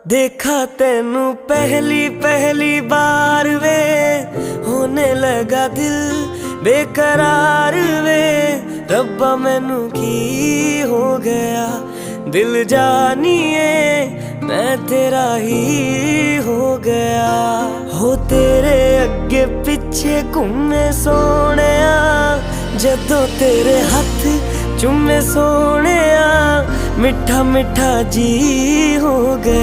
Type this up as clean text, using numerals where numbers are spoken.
देखा तेनू पहली पहली बार वे, होने लगा दिल बेकरार वे। रब्बा मैनू की हो गया, दिल जानिए मैं तेरा ही हो गया। हो तेरे अगे पिछे घूमे सोहणिया, जदों तेरे हथ चूमे सोहणिया, मिठा मिठा जी हो गया।